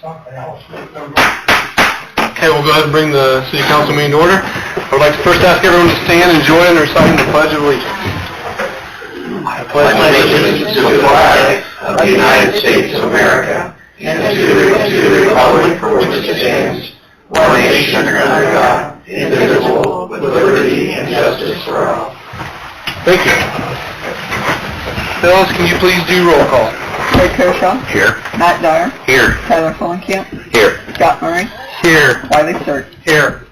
Okay, we'll go ahead and bring the City Council meeting to order. I would like to first ask everyone to stand and join in reciting the Pledge of Allegiance. I pledge allegiance to the flag of the United States of America and to the republic for which it stands, one nation under God, indivisible, with liberty and justice for all. Thank you. Phyllis, can you please do roll call? Ray Kershaw. Here. Matt Dyer. Here. Tyler Fulenkamp. Here. Scott Murray. Here. Wiley Sturt. Here.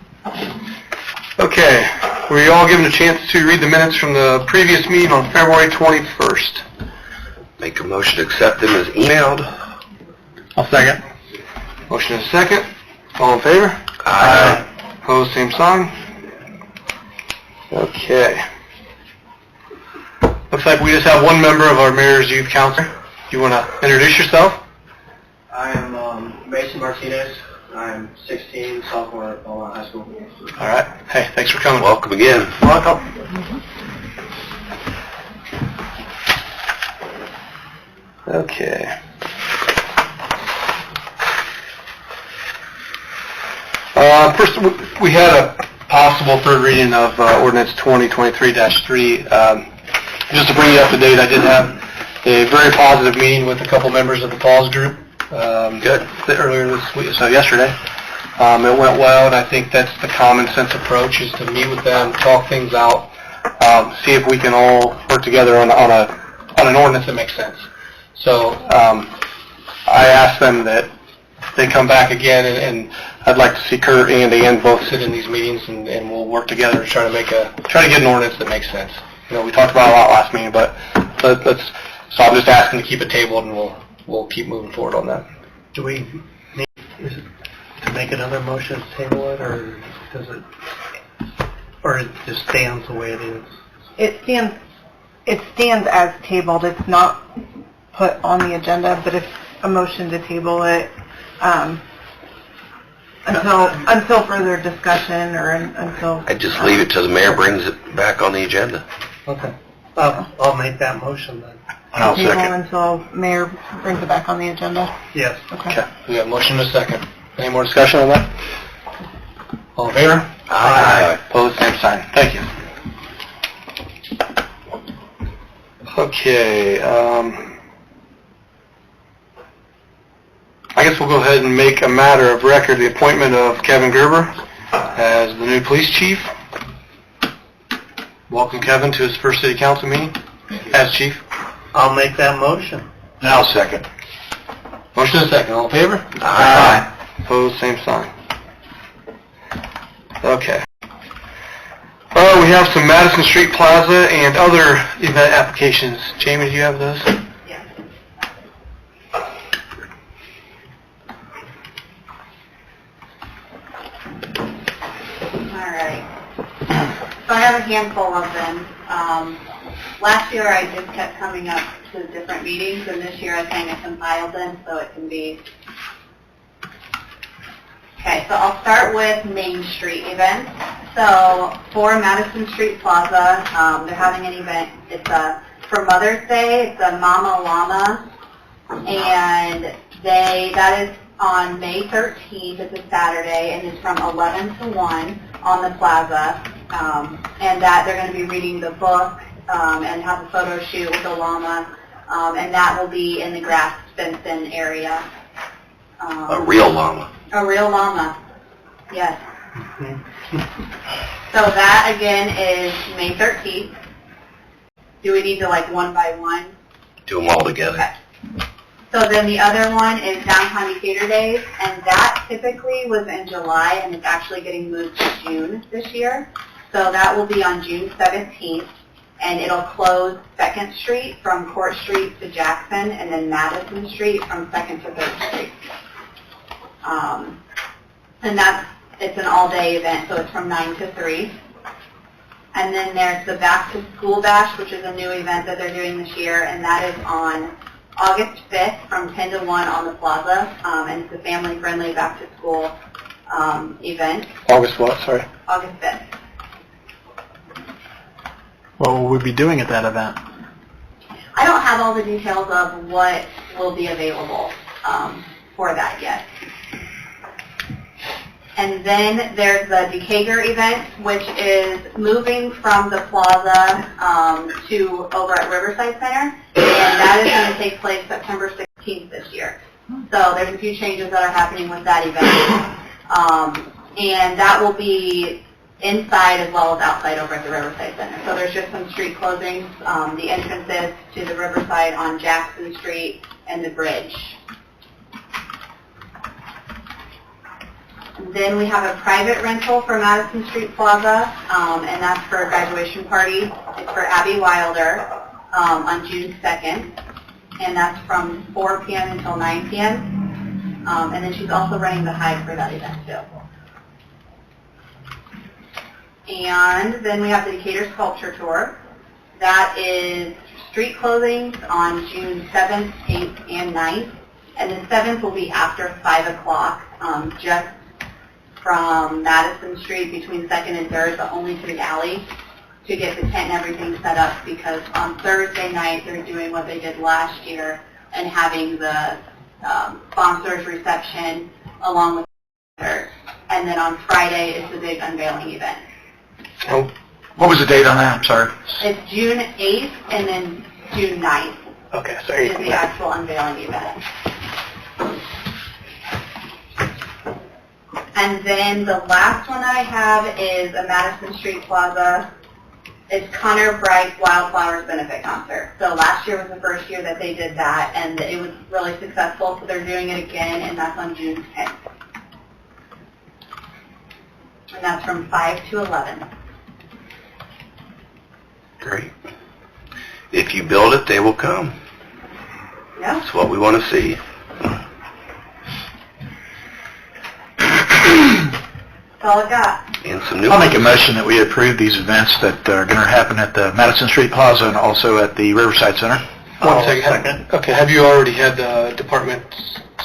Okay. Were you all given a chance to read the minutes from the previous meeting on February 21st? Make a motion to accept them as emailed. I'll second. Motion is second. All in favor? Aye. Opposed, same sign. Okay. Looks like we just have one member of our Mayor's Youth Council. You want to introduce yourself? I am Mason Martinez. I'm 16, sophomore at Beaumont High School. All right. Hey, thanks for coming. Welcome again. Welcome. Okay. First, we had a possible third reading of ordinance 2023-3. Just to bring you up to date, I did have a very positive meeting with a couple members of the Paws group. Good. Earlier this week, so yesterday. It went well, and I think that's the common sense approach, is to meet with them, talk things out, see if we can all work together on an ordinance that makes sense. So I asked them that they come back again, and I'd like to see Kurt and Ann both sit in these meetings, and we'll work together to try to get an ordinance that makes sense. You know, we talked about it a lot last meeting, but so I'm just asking to keep it tabled, and we'll keep moving forward on that. Do we need to make another motion to table it, or it just stands the way it is? It stands as tabled. It's not put on the agenda, but if a motion to table it until further discussion or until... I just leave it till the mayor brings it back on the agenda. Okay. I'll make that motion then. I'll table second. until Mayor brings it back on the agenda. Yes. Okay. We have a motion and a second. Any more discussion on that? All in favor? Aye. Opposed, same sign. Thank you. Okay, I guess we'll go ahead and make a matter of record the appointment of Kevin Gerber as the new police chief. Welcome, Kevin, to his first city council meeting as chief. I'll make that motion. And I'll second. Motion and a second. All in favor? Aye. Opposed, same sign. Okay. We have some Madison Street Plaza and other event applications. Jamie, do you have those? Yes. All right. So I have a handful of them. Last year I just kept coming up to different meetings, and this year I kind of compiled them so it can be... Okay, so I'll start with Main Street events. So for Madison Street Plaza, they're having an event. It's for Mother's Day. It's a Mama Llama, and that is on May 13th. It's a Saturday, and it's from 11 to 1 on the plaza. And that they're going to be reading the book and have a photo shoot with the llama, and that will be in the Grass Benson area. A real llama. A real llama, yes. So that, again, is May 13th. Do we need to, one by one? Do them all together. Okay. So then the other one is Downtown Decatur Days, and that typically was in July, and it's actually getting moved to June this year. So that will be on June 17th, and it'll close 2nd Street from Court Street to Jackson, and then Madison Street from 2nd to 3rd Street. And it's an all-day event, so it's from 9 to 3. And then there's the Back to School Bash, which is a new event that they're doing this year, and that is on August 5th from 10 to 1 on the plaza, and it's a family-friendly back-to-school event. August what, sorry? August 5th. What will we be doing at that event? I don't have all the details of what will be available for that yet. And then there's the Decatur event, which is moving from the plaza to over at Riverside Center, and that is going to take place September 16th this year. So there's a few changes that are happening with that event, and that will be inside as well as outside over at the Riverside Center. So there's just some street closings, the entrances to the Riverside on Jackson Street and the bridge. Then we have a private rental for Madison Street Plaza, and that's for a graduation party. It's for Abby Wilder on June 2nd, and that's from 4 p.m. until 9 p.m. And then she's also running the hike for that event too. And then we have the Decatur Sculpture Tour. That is street closings on June 7th, 8th, and 9th. And the 7th will be after 5 o'clock, just from Madison Street between 2nd and 3rd, but only to the alley to get the tent and everything set up, because on Thursday night they're doing what they did last year and having the sponsors reception along with the and then on Friday is the big unveiling event. Oh, what was the date on that? I'm sorry. It's June 8th and then June 9th Okay, so is the actual unveiling event. And then the last one I have is a Madison Street Plaza. It's Connor Bright's Wildflowers Benefit Concert. So last year was the first year that they did that, and it was really successful, so they're doing it again, and that's on June 10th. And that's from 5 to 11. Great. If you build it, they will come. Yeah. That's what we want to see. That's all I got. And some new I'll make a motion that we approve these events that are going to happen at the Madison Street Plaza and also at the Riverside Center. One second. Okay, have you already had the department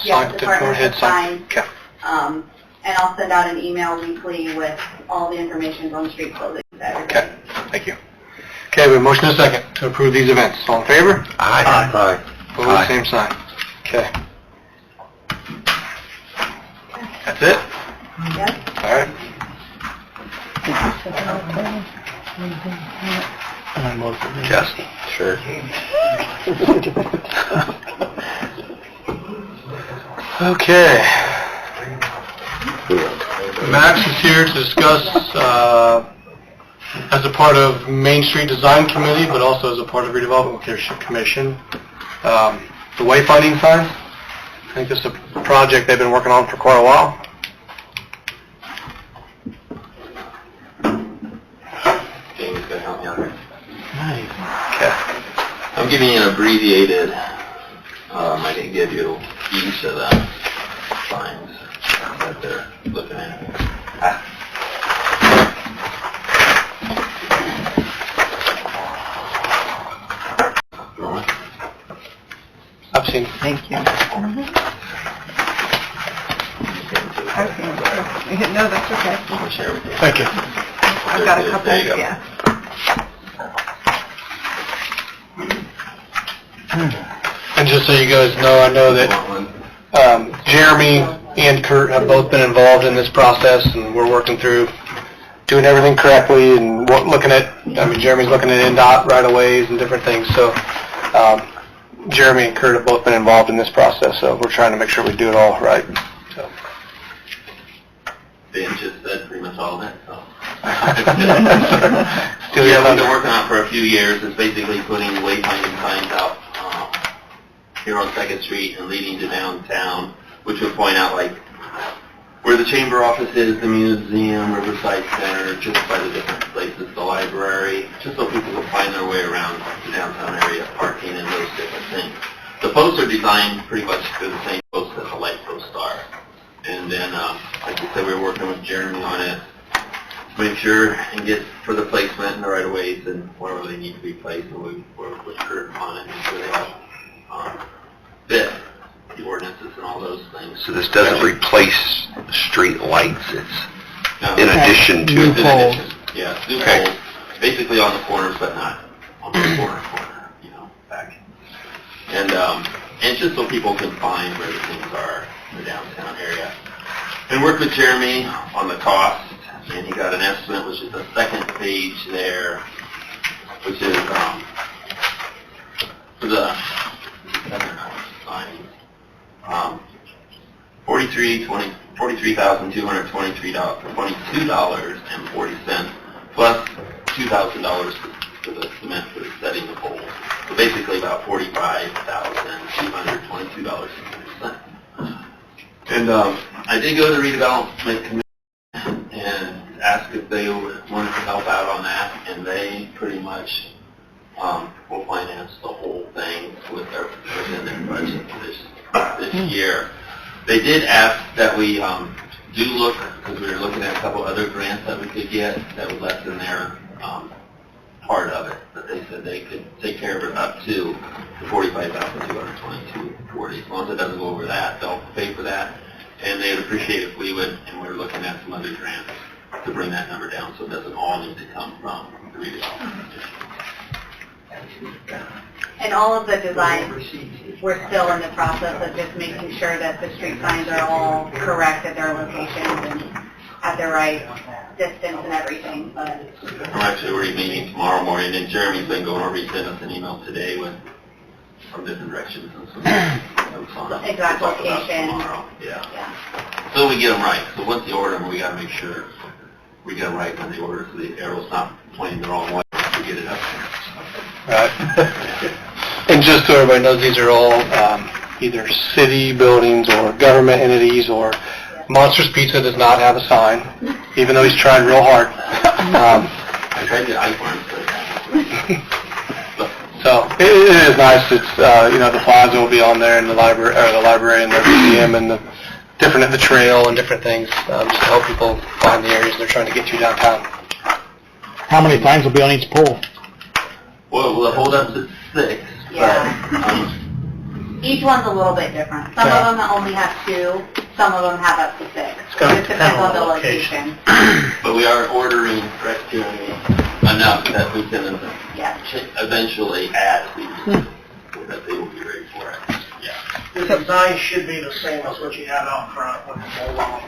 Yes, sign? department head sign? sign. Okay. And I'll send out an email weekly with all the information on street closings. Okay, thank you. Okay, we have a motion and a second to approve these events. All in favor? Aye. Opposed, Aye. same sign. Okay. That's it? Yes? All right. Justin. Sure. Okay. Max is here to discuss, as a part of Main Street Design Committee, but also as a part of Redevelopment Commission, the wayfinding signs. I think this is a project they've been working on for quite a while. Jamie's going to help me on this. Okay. I'm giving you an abbreviated, I can give you each of the signs that they're looking at. I've seen. Thank you. Okay. No, that's okay. I'll share with you. Thank you. I've got a couple, There you go. yeah. And just so you guys know, I know that Want one? Jeremy and Kurt have both been involved in this process, and we're working through doing everything correctly and looking at, Jeremy's looking at NDOT right-of-ways and different things, so Jeremy and Kurt have both been involved in this process, so we're trying to make sure we do it all right. So. Ben just said pretty much all of it, so. Still Yeah, your we've been thunder. working on it for a few years. It's basically putting wayfinding signs out here on 2nd Street and leading to downtown, which would point out like where the chamber office is, the museum, Riverside Center, just by the different places, the library, just so people can find their way around the downtown area, parking and those different things. The posts are designed pretty much for the same posts that the light posts are. And then, like you said, we were working with Jeremy on it, make sure and get for the placement and the right of ways and wherever they need to be placed, and we work with Kurt on it, make sure they all fit the ordinances and all those things. So this doesn't replace street lights, it's No, in addition to... in addition, yeah, new Okay. poles, basically on the corners, but not on the corner, you know, back. And just so people can find where the things are in the downtown area. and worked with Jeremy on the cost, and he got an estimate, which is the second page there, which is for the sign, $43,222.40 plus $2,000 for the cement for setting the pole. So basically about $45,222.50. And I did go to the redevelopment committee and ask if they wanted to help out on that, and they pretty much will finance the whole thing within their budget this year. They did ask that we do look, because we were looking at a couple other grants that we could get that would lessen their part of it, but they said they could take care of it up to the $45,222.40. As long as it doesn't go over that, they'll pay for that, and they'd appreciate if we would, and we're looking at some other grants to bring that number down so it doesn't all need to come from the redevelopment. And all of the designs, we're still in the process of just making sure that the street signs are all correct at their locations and at the right distance and everything, but... Actually, we're meeting tomorrow morning, and Jeremy's been going over, he sent us an email today with from different directions and some exact location. Yeah. So we get them right. So once they order them, we got to make sure we get them right when they order, so the arrow's not pointing the wrong way to get it up there. Right. And just so everybody knows, these are all either city buildings or government entities, or Monsters Pizza does not have a sign, even though he's trying real hard. I tried to get iPhone, So it is nice. It's the plaza will be on there, and the library and the museum, and the trail and different things, just to help people find the areas they're trying to get to downtown. How many signs will be on each pole? well, the hold-up's at 6, Yeah. but Each one's a little bit different. Some of them only have 2, some of them have up to 6. gonna It just depends on the location. but we are ordering, correct, Jeremy, enough that we can Yeah. eventually add these, so that they will be ready for it. Yeah. The design should be the same as what you have out front with the full-on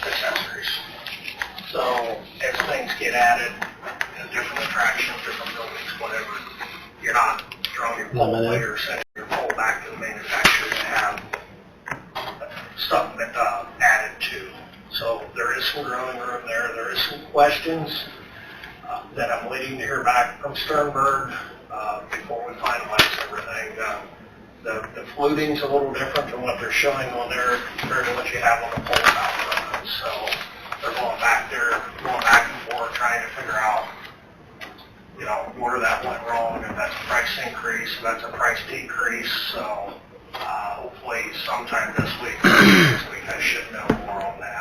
accessories. So as things get added, different attractions, different buildings, whatever, you're not throwing your pole away or sending your pole back to the manufacturer to have stuff added to. So there is some growing room there. There is some questions that I'm waiting to hear back from Sternberg before we finalize everything. The fluting's a little different from what they're showing on there compared to what you have on the pole out front. So they're going back and forth trying to figure out, where that went wrong, if that's a price increase, if that's a price decrease. So hopefully sometime this week I should know more on that.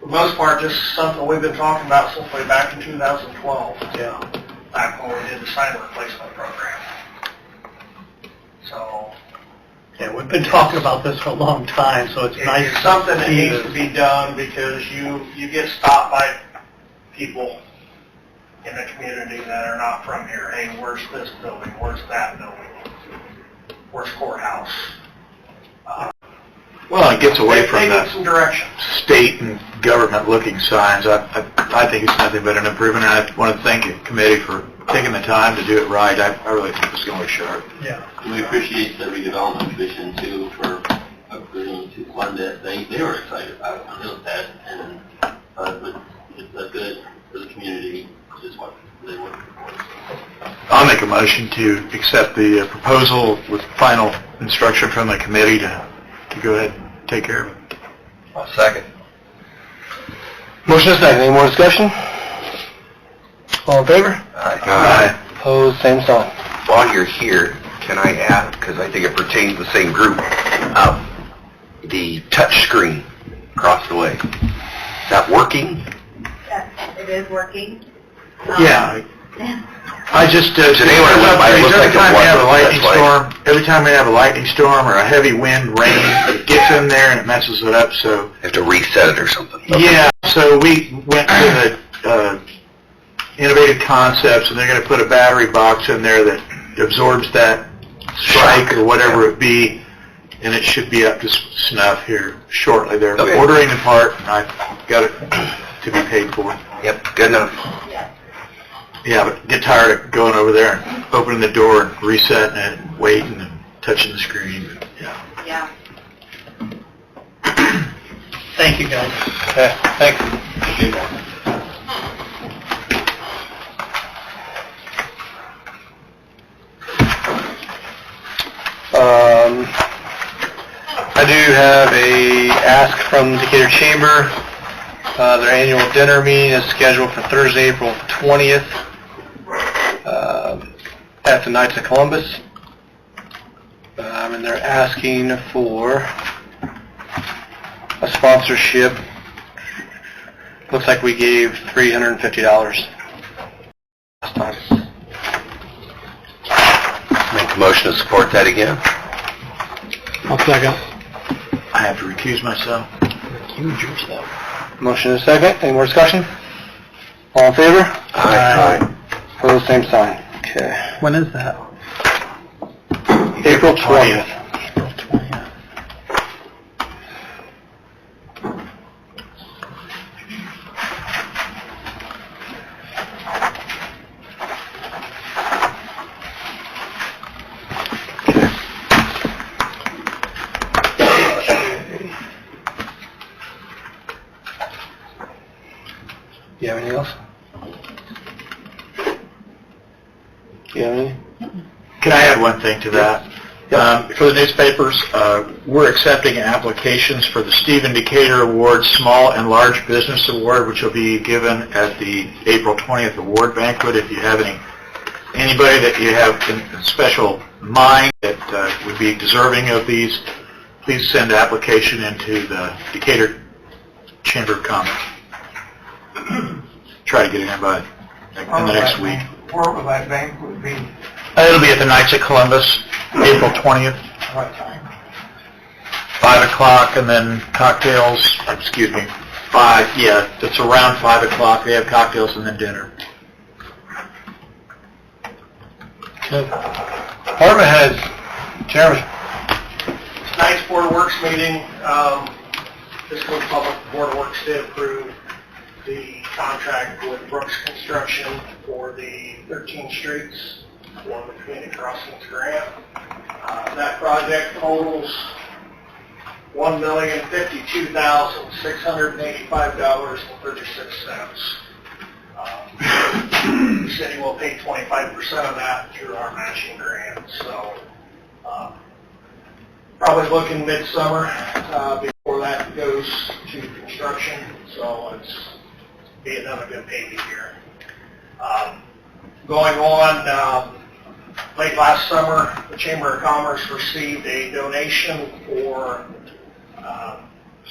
For the most part, just something we've been talking about since way back in 2012. Yeah. Back when we did the sign replacement program. So Yeah, we've been talking about this for a long time, so it's nice. it's something that needs to be done because you get stopped by people in the community that are not from here. Hey, where's this building? Where's that building? Where's courthouse? Well, it gets away from They need the some direction. state and government-looking signs. I think it's nothing but an improvement. I want to thank the committee for taking the time to do it right. I really think it's going to look sharp. Yeah. And we appreciate the redevelopment commission too for agreeing to fund it. They were excited about it. I know that, and it's a good for the community, which is what they were for. I'll make a motion to accept the proposal with final instruction from the committee to go ahead and take care of it. I'll second. Motion is second. Any more discussion? All in favor? Aye. Opposed, same sign. While you're here, can I ask, because I think it pertains to the same group, the touch screen across the way, is that working? Yes, it is working. Yeah, I just, Today when I went by, it looked like it every time we have a wasn't, lightning that's why. storm, every time we have a lightning storm or a heavy wind, rain, it gets in there and it messes it up, so. Have to reset it or something? Yeah, so we went to the Innovative Concepts, and they're going to put a battery box in there that absorbs that strike or whatever it be, and it should be up to snuff here shortly. They're Okay. ordering the part, and I've got it to be paid for. Yep, good enough. Yeah, but get tired of going over there and opening the door and resetting it and waiting and touching the screen. Yeah. Yeah. Thank you, guys. Okay, thanks. I do have a ask from Decatur Chamber. Their annual dinner meeting is scheduled for Thursday, April 20th, at the Knights of Columbus. And they're asking for a sponsorship. Looks like we gave $350 last time. Make a motion to support that again. I'll second. I have to recuse myself. Motion is second. Any more discussion? All in favor? Aye. Pose same sign. Okay. When is that? April 20th. April 20th. You have anything else? You have anything? Can I add one thing to that? For the newspapers, we're accepting applications for the Stephen Decatur Award Small and Large Business Award, which will be given at the April 20th award banquet. If you have anybody that you have in special mind that would be deserving of these, please send an application into the Decatur Chamber of Commerce. Try to get it in by in the next week. Where will that banquet be? It'll be at the Knights of Columbus, April 20th. What time? 5 o'clock, and then cocktails, excuse me, it's around 5 o'clock. They have cocktails and then dinner. Department heads. Jeremy. Tonight's Board of Works meeting, Fiscal Public Board of Works did approve the contract with Brooks Construction for the 13 streets for the Community Crossings Grant. That project totals $1,052,685.36. The city will pay 25% of that through our matching grant, so probably looking midsummer before that goes to construction, so it's be another good paving year. Going on, late last summer, the Chamber of Commerce received a donation for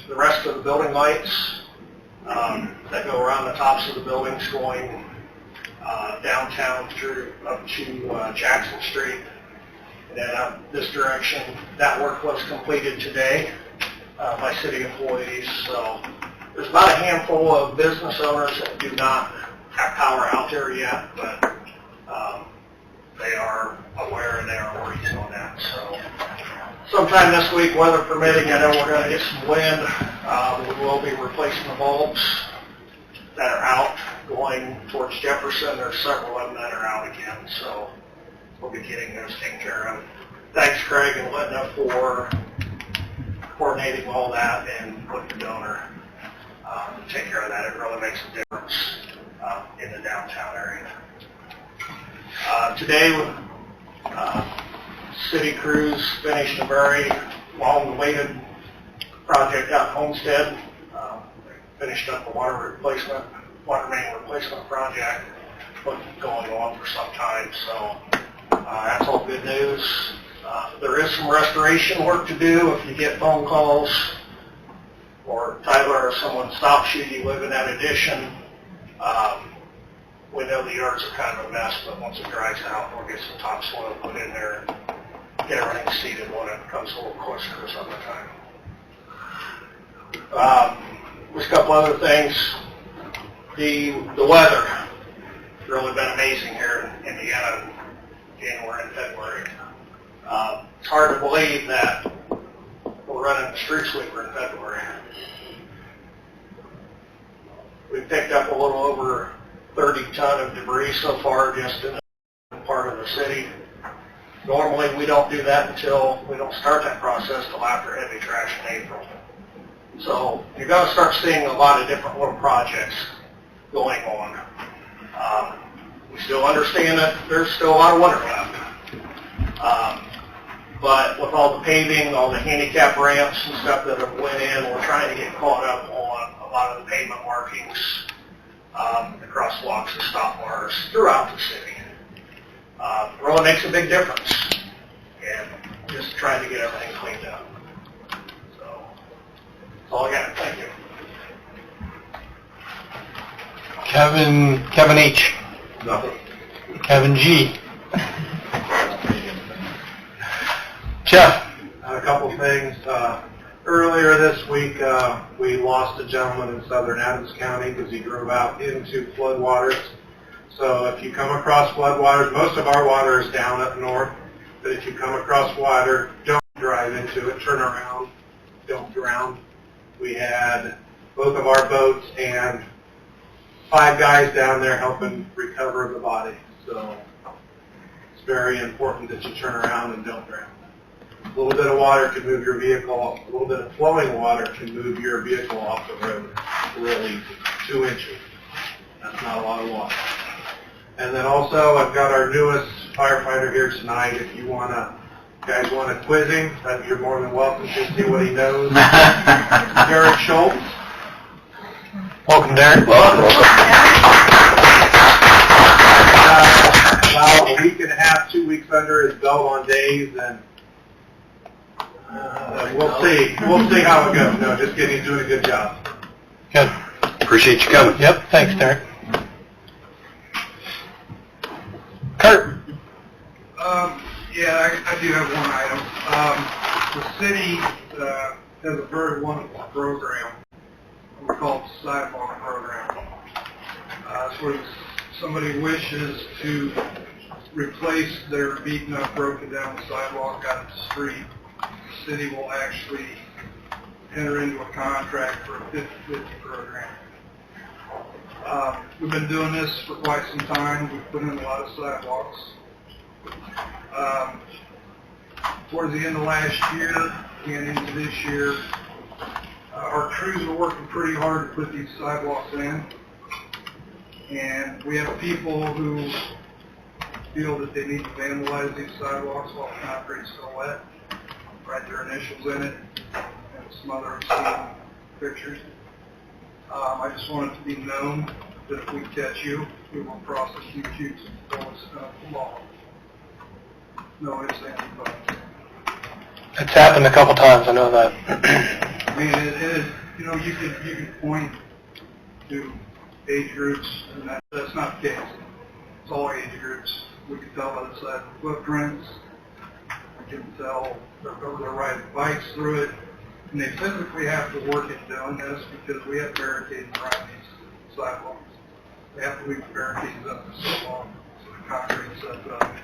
the rest of the building lights that go around the tops of the buildings going downtown through up to Jackson Street and then up this direction. That work was completed today by city employees. So there's about a handful of business owners that do not have power out there yet, but they are aware and they are working on that. So sometime this week, weather permitting, I know we're going to get some wind. We will be replacing the bulbs that are out going towards Jefferson. There's several of them that are out again, so we'll be getting those taken care of. Thanks, Craig and Linda, for coordinating all that and with the donor to take care of that. It really makes a difference in the downtown area. Today, city crews finished a very long-awaited project out in Homestead. Finished up a water main replacement project, been going on for some time, so that's all good news. There is some restoration work to do. If you get phone calls or Tyler or someone stops you, you live in that addition. We know the yards are kind of a mess, but once it dries out, we'll get some topsoil put in there and get everything seeded when it comes a little closer to summertime. Just a couple other things. The weather has really been amazing here in Indiana in January and February. It's hard to believe that running a street sweeper in February. We picked up a little over 30 ton of debris so far just in the part of the city. Normally, we don't do that we don't start that process till after heavy trash in April. So you're going to start seeing a lot of different little projects going on. We still understand that there's still a lot of winter left. But with all the paving, all the handicap ramps and stuff that have went in, we're trying to get caught up on a lot of the pavement markings, the crosswalks and stop bars throughout the city. Really makes a big difference, and just trying to get everything cleaned up. So, that's all I got. Thank you. Kevin H. Nothing. Kevin G. Jeff. A couple things. Earlier this week, we lost a gentleman in southern Adams County because he drove out into floodwaters. So if you come across floodwaters, most of our water is down up north, but if you come across water, don't drive into it, turn around, don't drown. We had both of our boats and 5 guys down there helping recover the body. So it's very important that you turn around and don't drown. A little bit of water can move your vehicle, a little bit of flowing water can move your vehicle off the road real easy, 2 inches. That's not a lot of water. And then also, I've got our newest firefighter here tonight. If you guys want to quiz him, you're more than welcome to see what he knows. Derek Schultz. Welcome, Derek. About a week and a half, 2 weeks under his belt on days, and we'll see. We'll see how it goes. No, just kidding. He's doing a good job. Good. Appreciate you coming. Yep, thanks, Derek. Kurt. Yeah, I do have one item. The city has a very wonderful program. We call it the Sidewalk Program. It's where somebody wishes to replace their beaten up, broken down sidewalk out of the street. The city will actually enter into a contract for a 50-50 program. We've been doing this for quite some time. We've put in a lot of sidewalks. Towards the end of last year and into this year, our crews are working pretty hard to put these sidewalks in. And we have people who feel that they need to vandalize these sidewalks while the concrete's still wet, write their initials in it, and some other obscene pictures. I just want it to be known that if we catch you, we will prosecute you to the fullest of the law. No ifs, ands, or buts. It's happened a couple times, I know that. I mean, it is, you could point to age groups, and that's not the case. It's all age groups. We can tell by the side of the footprints. We can tell they're riding bikes through it. And they physically have to work at doing this because we have barricades around these sidewalks. They have to leave the barricades up for so long, so the concrete's set up.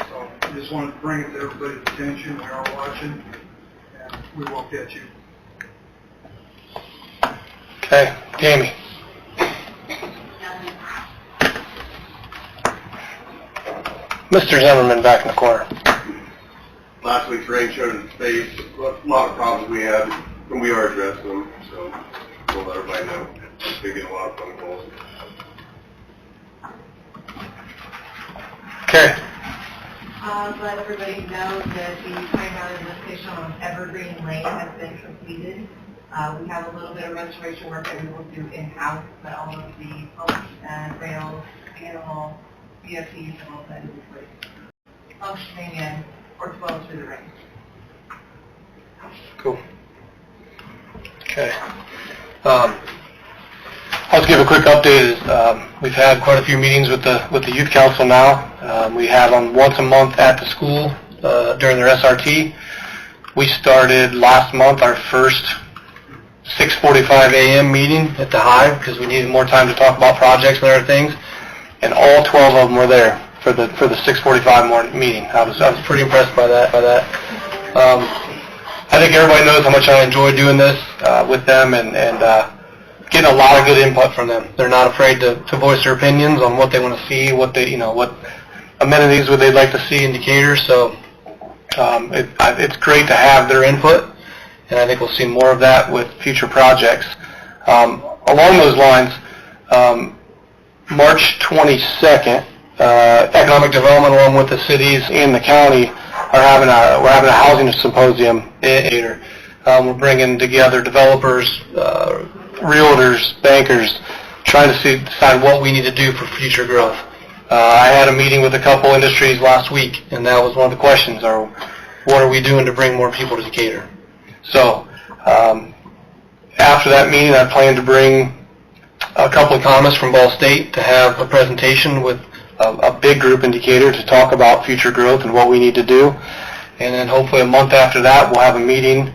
So I just wanted to bring it to everybody's attention. We are watching, and we will catch you. Okay, Jamie. Mr. Zimmerman back in the corner. Last week's rain showed in space a lot of problems we had, and we are addressing them, so we'll let everybody know. They get a lot of phone calls. Okay. Let everybody know that the primary lift station on Evergreen Lane has been completed. We have a little bit of restoration work that we will do in-house, but all of the pumps and rails, animal, VFDs, and all that is replaced. Functioning in or 12 through the rain. Cool. Okay. I'll just give a quick update. We've had quite a few meetings with the youth council now. We have them once a month at the school during their SRT. We started last month our first 6:45 a.m. meeting at the Hive because we needed more time to talk about projects and other things. And all 12 of them were there for the 6:45 morning meeting. I was pretty impressed by that. I think everybody knows how much I enjoy doing this with them and getting a lot of good input from them. They're not afraid to voice their opinions on what they want to see, what amenities would they like to see in Decatur. So it's great to have their input, and I think we'll see more of that with future projects. Along those lines, March 22nd, Economic Development, along with the cities and the county, we're having a housing symposium in Decatur. We're bringing together developers, realtors, bankers, trying to decide what we need to do for future growth. I had a meeting with a couple industries last week, and that was one of the questions: what are we doing to bring more people to Decatur? So after that meeting, I plan to bring a couple of economists from Ball State to have a presentation with a big group in Decatur to talk about future growth and what we need to do. And then hopefully a month after that, we'll have a meeting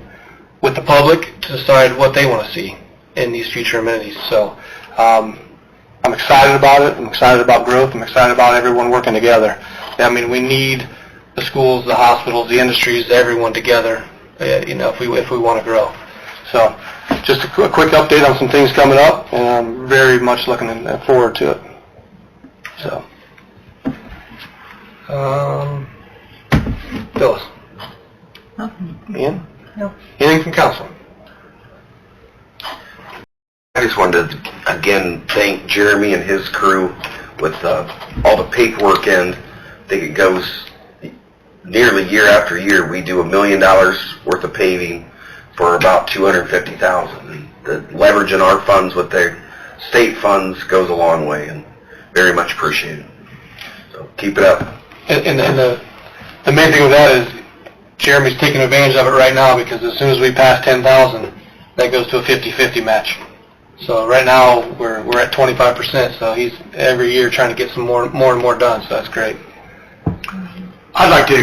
with the public to decide what they want to see in these future amenities. So I'm excited about it. I'm excited about growth. I'm excited about everyone working together. I mean, we need the schools, the hospitals, the industries, everyone together, if we want to grow. So just a quick update on some things coming up, and I'm very much looking forward to it. So, Phyllis? Ian? No. Anything from council? I just wanted to, again, thank Jeremy and his crew with all the paperwork in. I think it goes nearly year after year. We do $1 million worth of paving for about $250,000. The leveraging our funds with their state funds goes a long way, and very much appreciated. So keep it up. And the main thing with that is Jeremy's taking advantage of it right now, because as soon as we pass 10,000, that goes to a 50-50 match. So right now we're at 25%. So he's every year trying to get some more and more done. So that's great. I'd like to,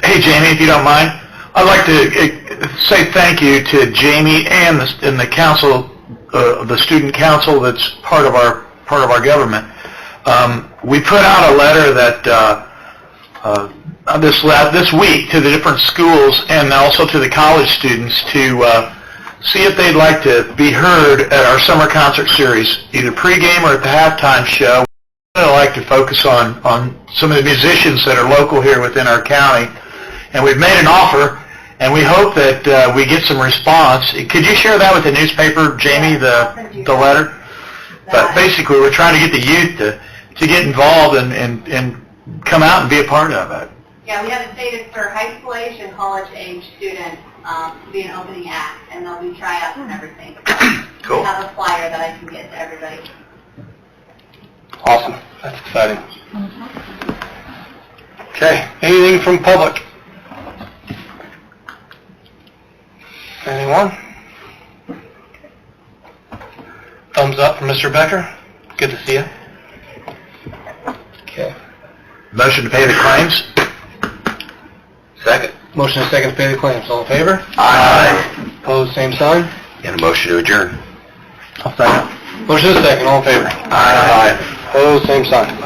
hey Jamie, if you don't mind, I'd like to say thank you to Jamie and the council, the student council that's part of our government. We put out a letter that this week to the different schools and also to the college students to see if they'd like to be heard at our summer concert series, either pregame or at the halftime show. I'd like to focus on some of the musicians that are local here within our county, and we've made an offer, and we hope that we get some response. Could you share that with the newspaper, Jamie, the letter? But basically, we're trying to get the youth to get involved and come out and be a part of it. Yeah, we have it stated for high school age and college age students to be an opening act, and there'll be tryouts and everything. Cool. I have a flyer that I can get to everybody. Awesome. That's exciting. Okay. Anything from public? Anyone? Thumbs up from Mr. Becker. Good to see you. Okay. Motion to pay the claims? Second. Motion and second to pay the claims. All in favor? Aye. Opposed, same sign. And a motion to adjourn. I'll second. Motion and second. All in favor? Aye. Opposed, same sign.